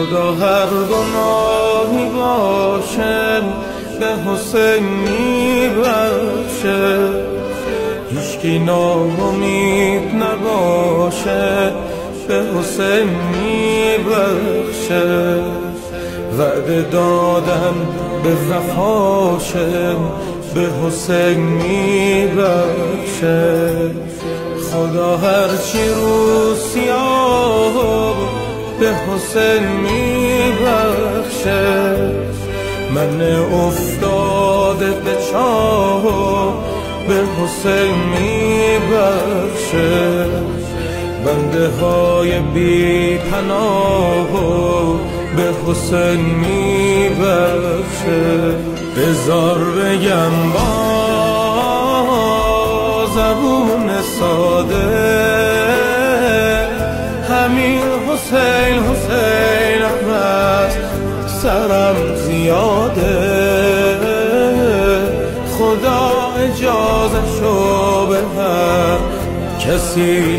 خدا هر گناهی باشه به حسین میبخشه، هیچکی ناامید نباشه به حسین میبخشه. وعده دادم به وفاشه به حسین میبخشه. خدا هرچی رو سیاه به حسین میبخشه. من افتاده به چاه به حسین میبخشه. بنده های بی پناه به حسین میبخشه. بذار بگم با زبون ساده همین حسین حسین احمد سرم زیاده. خدا اجازه شو به هر کسی